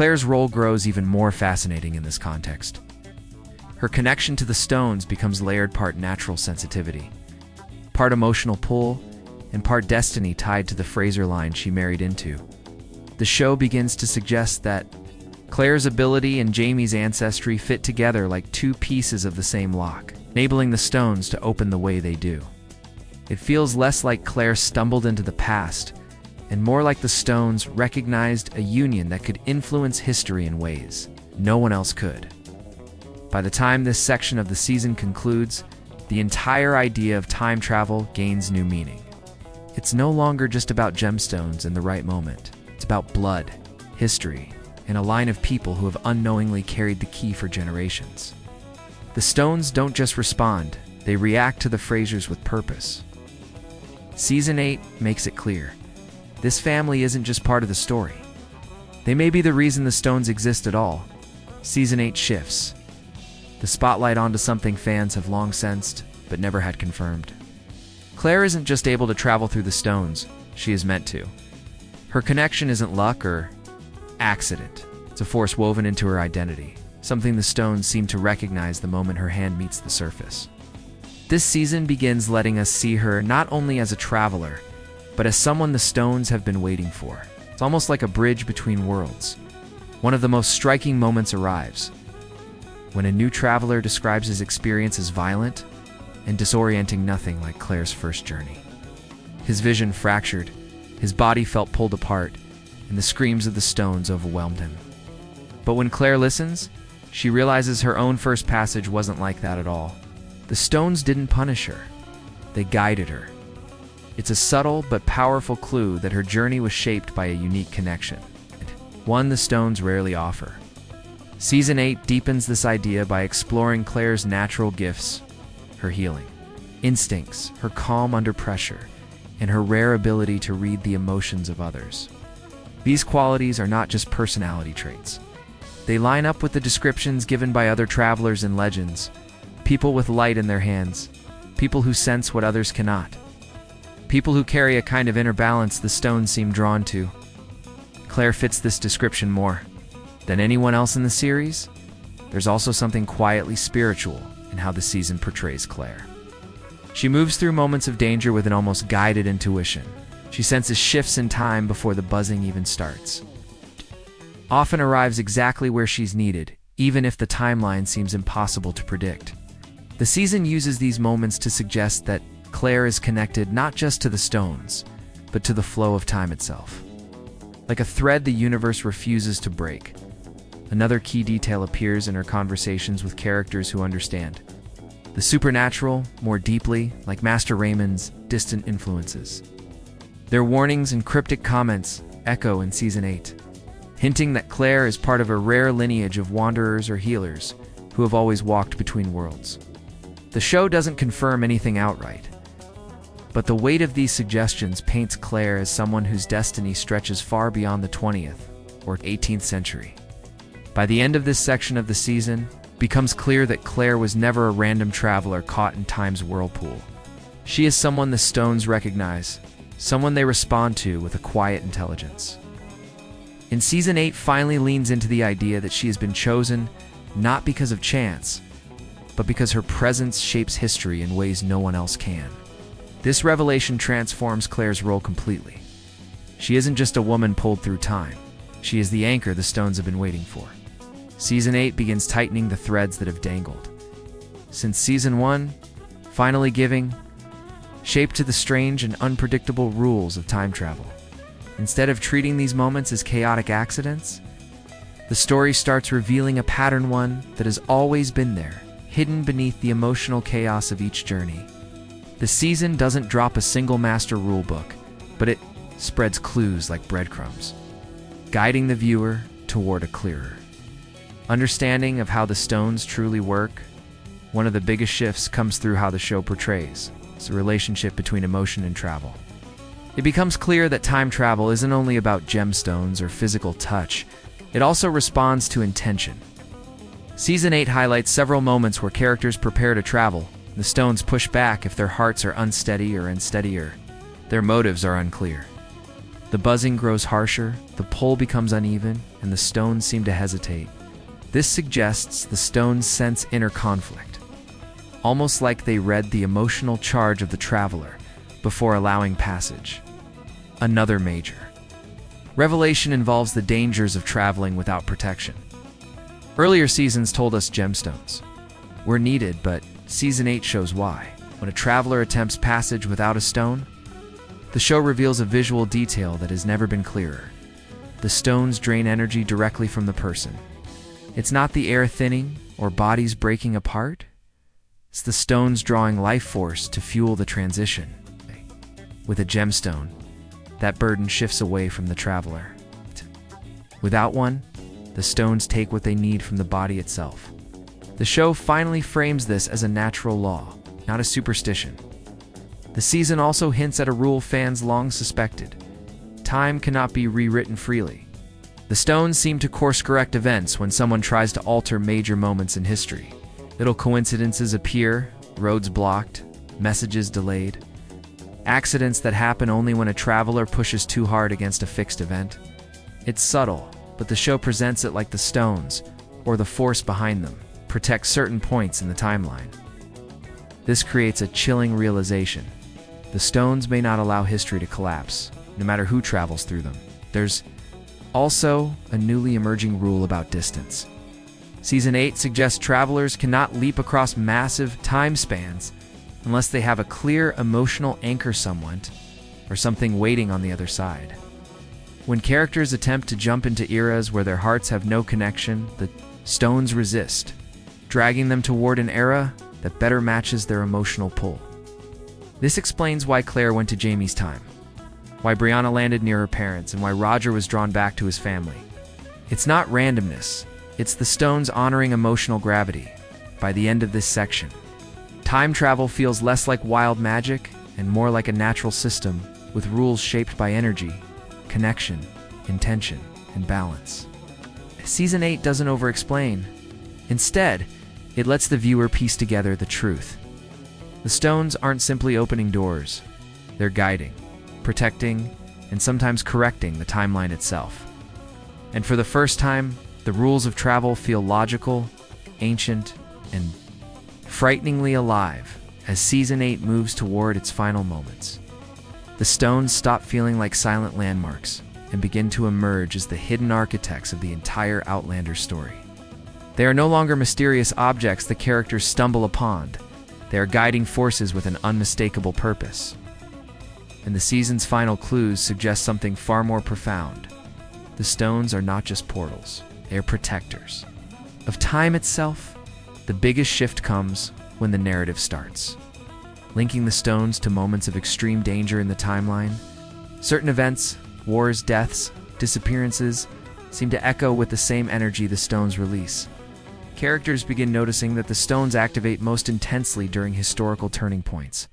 Claire's role grows even more fascinating in this context. Her connection to the stones becomes layered, part natural sensitivity, part emotional pull, and part destiny tied to the Fraser line she married into. The show begins to suggest that Claire's ability and Jamie's ancestry fit together like two pieces of the same lock, enabling the stones to open the way they do. It feels less like Claire stumbled into the past, and more like the stones recognized a union that could influence history in ways no one else could. By the time this section of the season concludes, the entire idea of time travel gains new meaning. It's no longer just about gemstones and the right moment. It's about blood, history, and a line of people who have unknowingly carried the key for generations. The stones don't just respond, they react to the Frasers with purpose. Season 8 makes it clear. This family isn't just part of the story. They may be the reason the stones exist at all. Season 8 shifts the spotlight onto something fans have long sensed, but never had confirmed. Claire isn't just able to travel through the stones, she is meant to. Her connection isn't luck or accident. It's a force woven into her identity, something the stones seem to recognize the moment her hand meets the surface. This season begins letting us see her not only as a traveler, but as someone the stones have been waiting for. It's almost like a bridge between worlds. One of the most striking moments arrives when a new traveler describes his experience as violent and disorienting, nothing like Claire's first journey. His vision fractured, his body felt pulled apart, and the screams of the stones overwhelmed him. But when Claire listens, she realizes her own first passage wasn't like that at all. The stones didn't punish her, they guided her. It's a subtle but powerful clue that her journey was shaped by a unique connection, one the stones rarely offer. Season 8 deepens this idea by exploring Claire's natural gifts, her healing instincts, her calm under pressure, and her rare ability to read the emotions of others. These qualities are not just personality traits. They line up with the descriptions given by other travelers and legends, people with light in their hands, people who sense what others cannot, people who carry a kind of inner balance the stones seem drawn to. Claire fits this description more than anyone else in the series. There's also something quietly spiritual in how the season portrays Claire. She moves through moments of danger with an almost guided intuition. She senses shifts in time before the buzzing even starts. Often arrives exactly where she's needed, even if the timeline seems impossible to predict. The season uses these moments to suggest that Claire is connected not just to the stones, but to the flow of time itself. Like a thread the universe refuses to break. Another key detail appears in her conversations with characters who understand the supernatural more deeply, like Master Raymond's distant influences. Their warnings and cryptic comments echo in Season 8, hinting that Claire is part of a rare lineage of wanderers or healers who have always walked between worlds. The show doesn't confirm anything outright, but the weight of these suggestions paints Claire as someone whose destiny stretches far beyond the 20th or 18th century. By the end of this section of the season, it becomes clear that Claire was never a random traveler caught in time's whirlpool. She is someone the stones recognize, someone they respond to with a quiet intelligence. In Season 8 finally leans into the idea that she has been chosen not because of chance, but because her presence shapes history in ways no one else can. This revelation transforms Claire's role completely. She isn't just a woman pulled through time. She is the anchor the stones have been waiting for. Season 8 begins tightening the threads that have dangled. Since Season 1, finally giving shape to the strange and unpredictable rules of time travel. Instead of treating these moments as chaotic accidents, the story starts revealing a pattern, one that has always been there, hidden beneath the emotional chaos of each journey. The season doesn't drop a single master rulebook, but it spreads clues like breadcrumbs, guiding the viewer toward a clearer understanding of how the stones truly work. One of the biggest shifts comes through how the show portrays the relationship between emotion and travel. It becomes clear that time travel isn't only about gemstones or physical touch, it also responds to intention. Season 8 highlights several moments where characters prepare to travel. The stones push back if their hearts are unsteady or unsteadier. Their motives are unclear. The buzzing grows harsher, the pull becomes uneven, and the stones seem to hesitate. This suggests the stones sense inner conflict, almost like they read the emotional charge of the traveler before allowing passage. Another major revelation involves the dangers of traveling without protection. Earlier seasons told us gemstones were needed, but Season 8 shows why. When a traveler attempts passage without a stone, the show reveals a visual detail that has never been clearer. The stones drain energy directly from the person. It's not the air thinning or bodies breaking apart. It's the stones drawing life force to fuel the transition. With a gemstone, that burden shifts away from the traveler. Without one, the stones take what they need from the body itself. The show finally frames this as a natural law, not a superstition. The season also hints at a rule fans long suspected. Time cannot be rewritten freely. The stones seem to course-correct events when someone tries to alter major moments in history. Little coincidences appear, roads blocked, messages delayed. Accidents that happen only when a traveler pushes too hard against a fixed event. It's subtle, but the show presents it like the stones, or the force behind them, protect certain points in the timeline. This creates a chilling realization. The stones may not allow history to collapse, no matter who travels through them. There's also a newly emerging rule about distance. Season 8 suggests travelers cannot leap across massive time spans unless they have a clear emotional anchor, someone or something waiting on the other side. When characters attempt to jump into eras where their hearts have no connection, the stones resist, dragging them toward an era that better matches their emotional pull. This explains why Claire went to Jamie's time, why Brianna landed near her parents, and why Roger was drawn back to his family. It's not randomness, it's the stones honoring emotional gravity. By the end of this section, time travel feels less like wild magic and more like a natural system with rules shaped by energy, connection, intention, and balance. Season 8 doesn't over-explain. Instead, it lets the viewer piece together the truth. The stones aren't simply opening doors, they're guiding, protecting, and sometimes correcting the timeline itself. And for the first time, the rules of travel feel logical, ancient, and frighteningly alive as Season 8 moves toward its final moments. The stones stop feeling like silent landmarks and begin to emerge as the hidden architects of the entire Outlander story. They are no longer mysterious objects the characters stumble upon. They are guiding forces with an unmistakable purpose. And the season's final clues suggest something far more profound. The stones are not just portals, they are protectors. Of time itself, the biggest shift comes when the narrative starts. Linking the stones to moments of extreme danger in the timeline, certain events, wars, deaths, disappearances, seem to echo with the same energy the stones release. Characters begin noticing that the stones activate most intensely during historical turning points,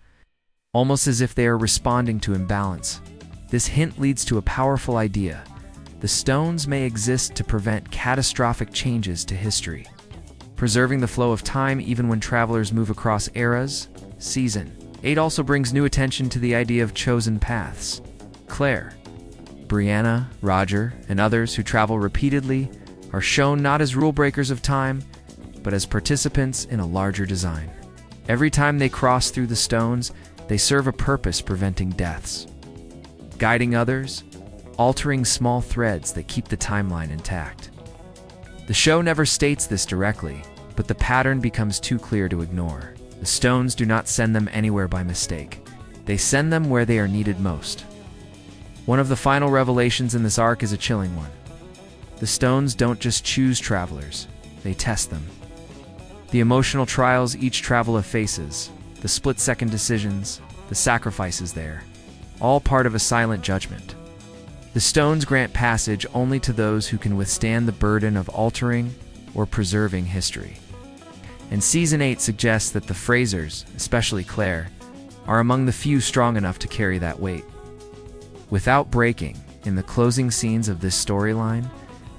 almost as if they are responding to imbalance. This hint leads to a powerful idea. The stones may exist to prevent catastrophic changes to history, preserving the flow of time even when travelers move across eras. Season 8 also brings new attention to the idea of chosen paths. Claire, Brianna, Roger, and others who travel repeatedly are shown not as rule breakers of time, but as participants in a larger design. Every time they cross through the stones, they serve a purpose, preventing deaths, guiding others, altering small threads that keep the timeline intact. The show never states this directly, but the pattern becomes too clear to ignore. The stones do not send them anywhere by mistake. They send them where they are needed most. One of the final revelations in this arc is a chilling one. The stones don't just choose travelers, they test them. The emotional trials each traveler faces, the split-second decisions, the sacrifices there, all part of a silent judgment. The stones grant passage only to those who can withstand the burden of altering or preserving history. And Season 8 suggests that the Frasers, especially Claire, are among the few strong enough to carry that weight. Without breaking, in the closing scenes of this storyline,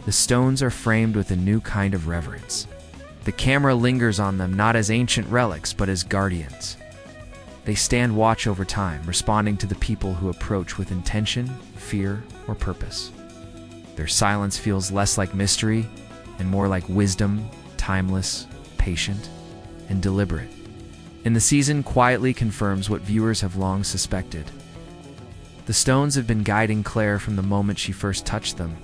the stones are framed with a new kind of reverence. The camera lingers on them not as ancient relics but as guardians. They stand watch over time, responding to the people who approach with intention, fear, or purpose. Their silence feels less like mystery and more like wisdom, timeless, patient, and deliberate. And the season quietly confirms what viewers have long suspected. The stones have been guiding Claire from the moment she first touched them.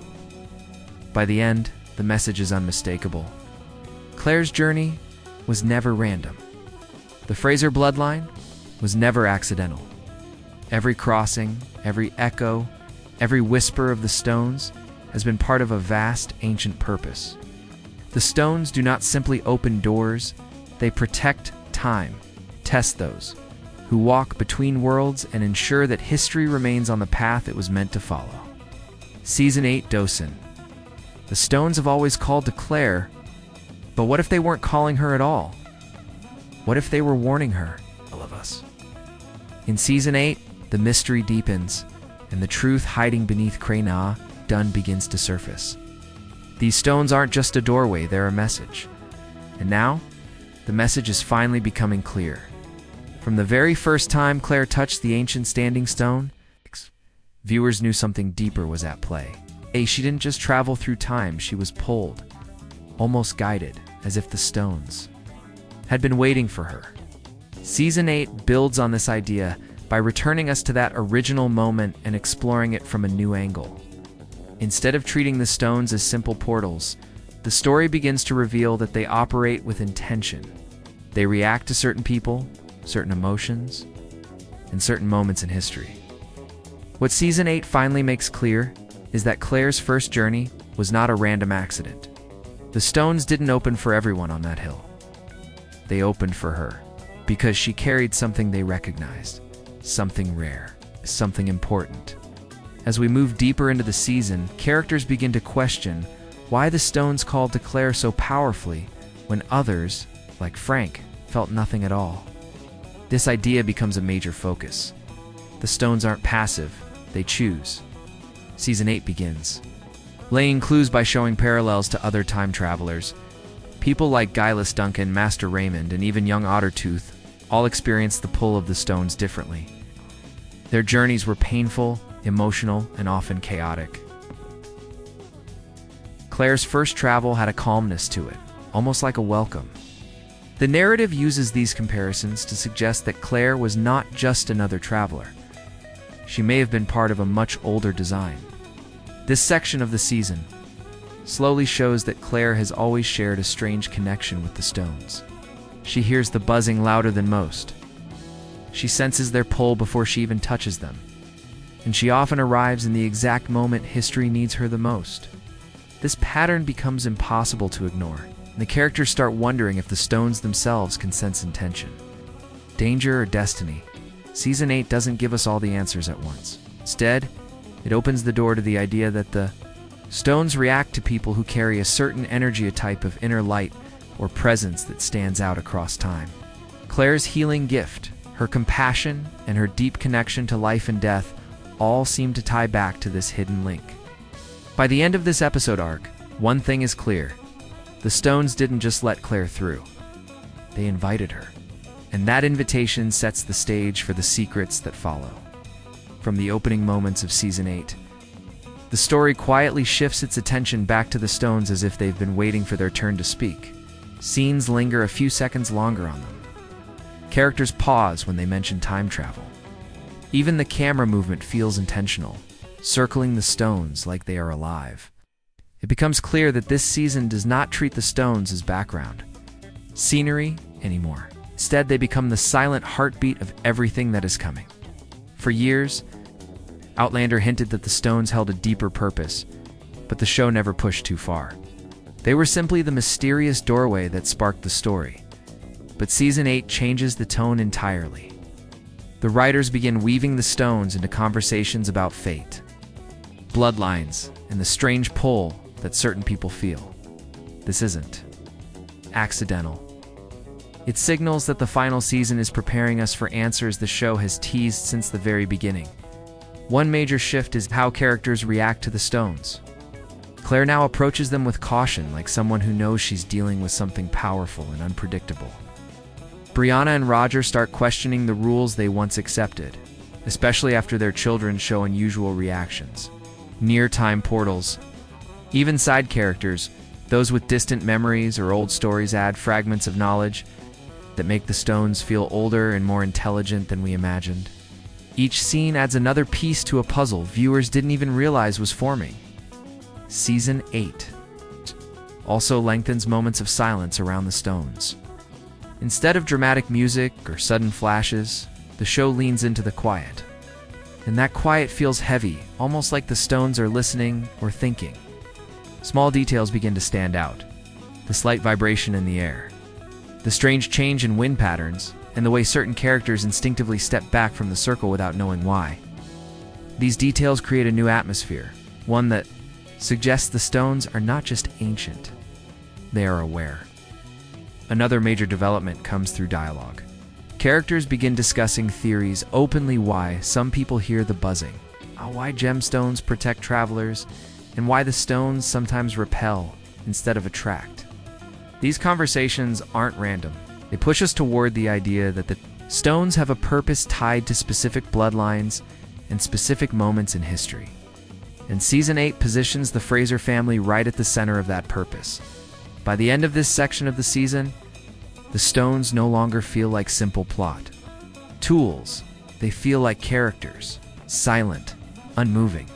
By the end, the message is unmistakable. Claire's journey was never random. The Fraser bloodline was never accidental. Every crossing, every echo, every whisper of the stones has been part of a vast, ancient purpose. The stones do not simply open doors, they protect time, test those who walk between worlds, and ensure that history remains on the path it was meant to follow. Season 8 Dosen. The stones have always called to Claire, but what if they weren't calling her at all? What if they were warning her? All of us. In Season 8, the mystery deepens, and the truth hiding beneath Krena Dun begins to surface. These stones aren't just a doorway, they're a message. And now, the message is finally becoming clear. From the very first time Claire touched the ancient standing stone, viewers knew something deeper was at play. She didn't just travel through time, she was pulled, almost guided, as if the stones had been waiting for her. Season 8 builds on this idea by returning us to that original moment and exploring it from a new angle. Instead of treating the stones as simple portals, the story begins to reveal that they operate with intention. They react to certain people, certain emotions, and certain moments in history. What Season 8 finally makes clear is that Claire's first journey was not a random accident. The stones didn't open for everyone on that hill. They opened for her because she carried something they recognized, something rare, something important. As we move deeper into the season, characters begin to question why the stones called to Claire so powerfully when others, like Frank, felt nothing at all. This idea becomes a major focus. The stones aren't passive, they choose. Season 8 begins, laying clues by showing parallels to other time travelers. People like Guileless Duncan, Master Raymond, and even young Ottertooth all experienced the pull of the stones differently. Their journeys were painful, emotional, and often chaotic. Claire's first travel had a calmness to it, almost like a welcome. The narrative uses these comparisons to suggest that Claire was not just another traveler. She may have been part of a much older design. This section of the season slowly shows that Claire has always shared a strange connection with the stones. She hears the buzzing louder than most. She senses their pull before she even touches them. And she often arrives in the exact moment history needs her the most. This pattern becomes impossible to ignore, and the characters start wondering if the stones themselves can sense intention, danger, or destiny. Season 8 doesn't give us all the answers at once. Instead, it opens the door to the idea that the stones react to people who carry a certain energy, a type of inner light or presence that stands out across time. Claire's healing gift, her compassion, and her deep connection to life and death all seem to tie back to this hidden link. By the end of this episode arc, one thing is clear. The stones didn't just let Claire through. They invited her. And that invitation sets the stage for the secrets that follow. From the opening moments of Season 8, the story quietly shifts its attention back to the stones as if they've been waiting for their turn to speak. Scenes linger a few seconds longer on them. Characters pause when they mention time travel. Even the camera movement feels intentional, circling the stones like they are alive. It becomes clear that this season does not treat the stones as background scenery anymore. Instead, they become the silent heartbeat of everything that is coming. For years, Outlander hinted that the stones held a deeper purpose, but the show never pushed too far. They were simply the mysterious doorway that sparked the story. But Season 8 changes the tone entirely. The writers begin weaving the stones into conversations about fate, bloodlines, and the strange pull that certain people feel. This isn't accidental. It signals that the final season is preparing us for answers the show has teased since the very beginning. One major shift is how characters react to the stones. Claire now approaches them with caution, like someone who knows she's dealing with something powerful and unpredictable. Brianna and Roger start questioning the rules they once accepted, especially after their children show unusual reactions. Near-time portals. Even side characters, those with distant memories or old stories, add fragments of knowledge that make the stones feel older and more intelligent than we imagined. Each scene adds another piece to a puzzle viewers didn't even realize was forming. Season 8 also lengthens moments of silence around the stones. Instead of dramatic music or sudden flashes, the show leans into the quiet. And that quiet feels heavy, almost like the stones are listening or thinking. Small details begin to stand out. The slight vibration in the air, the strange change in wind patterns, and the way certain characters instinctively step back from the circle without knowing why. These details create a new atmosphere, one that suggests the stones are not just ancient, they are aware. Another major development comes through dialogue. Characters begin discussing theories openly, why some people hear the buzzing, why gemstones protect travelers, and why the stones sometimes repel instead of attract. These conversations aren't random. They push us toward the idea that the stones have a purpose tied to specific bloodlines and specific moments in history. And Season 8 positions the Fraser family right at the center of that purpose. By the end of this section of the season, the stones no longer feel like simple plot tools. They feel like characters, silent, unmoving,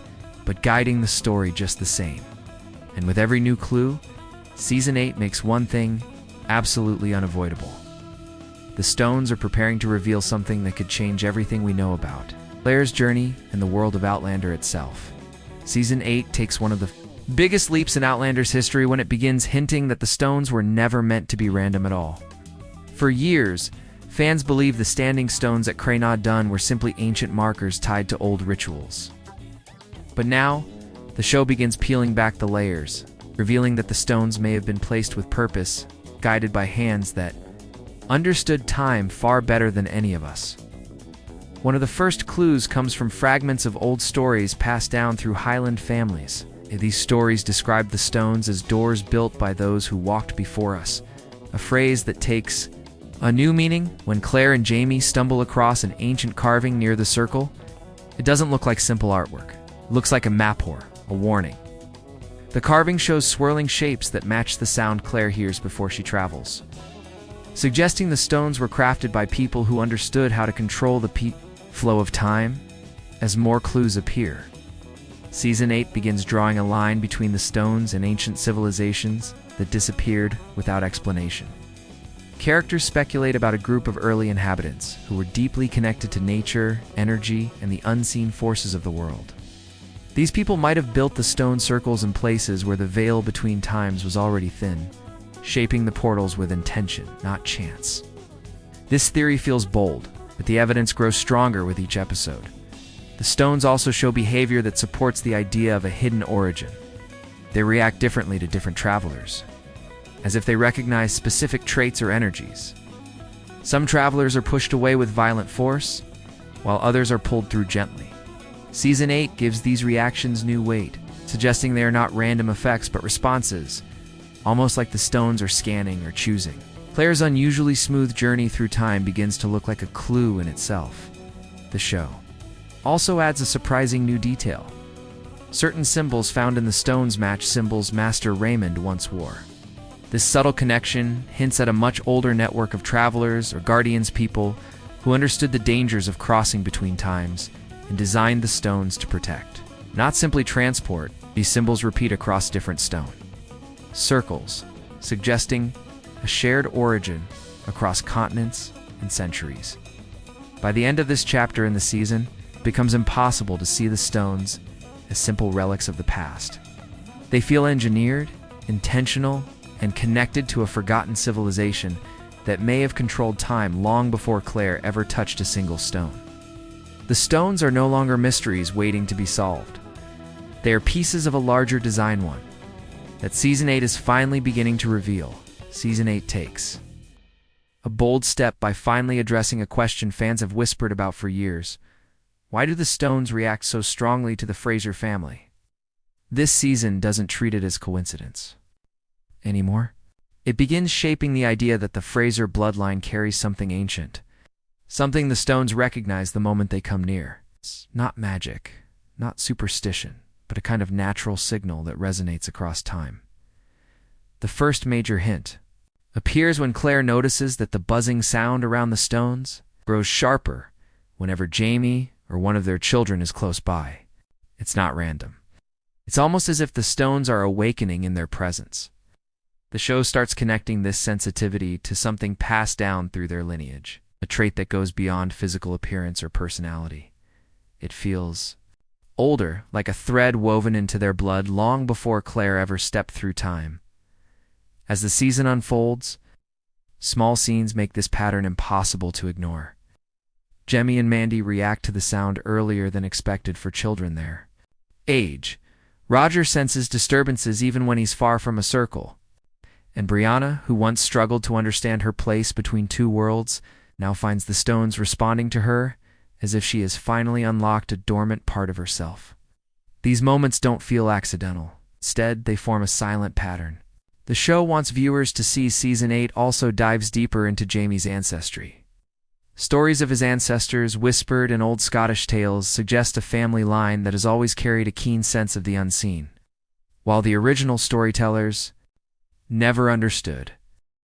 but guiding the story just the same. And with every new clue, Season 8 makes one thing absolutely unavoidable. The stones are preparing to reveal something that could change everything we know about Claire's journey and the world of Outlander itself. Season 8 takes one of the biggest leaps in Outlander's history when it begins hinting that the stones were never meant to be random at all. For years, fans believed the standing stones at Cranod Dun were simply ancient markers tied to old rituals. But now, the show begins peeling back the layers, revealing that the stones may have been placed with purpose, guided by hands that understood time far better than any of us. One of the first clues comes from fragments of old stories passed down through Highland families. These stories describe the stones as doors built by those who walked before us, a phrase that takes a new meaning when Claire and Jamie stumble across an ancient carving near the circle. It doesn't look like simple artwork. It looks like a map or a warning. The carving shows swirling shapes that match the sound Claire hears before she travels, suggesting the stones were crafted by people who understood how to control the flow of time. As more clues appear, Season 8 begins drawing a line between the stones and ancient civilizations that disappeared without explanation. Characters speculate about a group of early inhabitants who were deeply connected to nature, energy, and the unseen forces of the world. These people might have built the stone circles in places where the veil between times was already thin, shaping the portals with intention, not chance. This theory feels bold, but the evidence grows stronger with each episode. The stones also show behavior that supports the idea of a hidden origin. They react differently to different travelers, as if they recognize specific traits or energies. Some travelers are pushed away with violent force, while others are pulled through gently. Season 8 gives these reactions new weight, suggesting they are not random effects but responses, almost like the stones are scanning or choosing. Claire's unusually smooth journey through time begins to look like a clue in itself. The show also adds a surprising new detail. Certain symbols found in the stones match symbols Master Raymond once wore. This subtle connection hints at a much older network of travelers or guardians, people who understood the dangers of crossing between times and designed the stones to protect, not simply transport. These symbols repeat across different stone circles, suggesting a shared origin across continents and centuries. By the end of this chapter in the season, it becomes impossible to see the stones as simple relics of the past. They feel engineered, intentional, and connected to a forgotten civilization that may have controlled time long before Claire ever touched a single stone. The stones are no longer mysteries waiting to be solved. They are pieces of a larger design, one that Season 8 is finally beginning to reveal. Season 8 takes a bold step by finally addressing a question fans have whispered about for years. Why do the stones react so strongly to the Fraser family? This season doesn't treat it as coincidence anymore. It begins shaping the idea that the Fraser bloodline carries something ancient, something the stones recognize the moment they come near. It's not magic, not superstition, but a kind of natural signal that resonates across time. The first major hint appears when Claire notices that the buzzing sound around the stones grows sharper whenever Jamie or one of their children is close by. It's not random. It's almost as if the stones are awakening in their presence. The show starts connecting this sensitivity to something passed down through their lineage, a trait that goes beyond physical appearance or personality. It feels older, like a thread woven into their blood long before Claire ever stepped through time. As the season unfolds, small scenes make this pattern impossible to ignore. Jemmy and Mandy react to the sound earlier than expected for children their age. Roger senses disturbances even when he's far from a circle. And Brianna, who once struggled to understand her place between two worlds, now finds the stones responding to her as if she has finally unlocked a dormant part of herself. These moments don't feel accidental. Instead, they form a silent pattern. The show wants viewers to see Season 8 also dives deeper into Jamie's ancestry. Stories of his ancestors, whispered in old Scottish tales, suggest a family line that has always carried a keen sense of the unseen, while the original storytellers never understood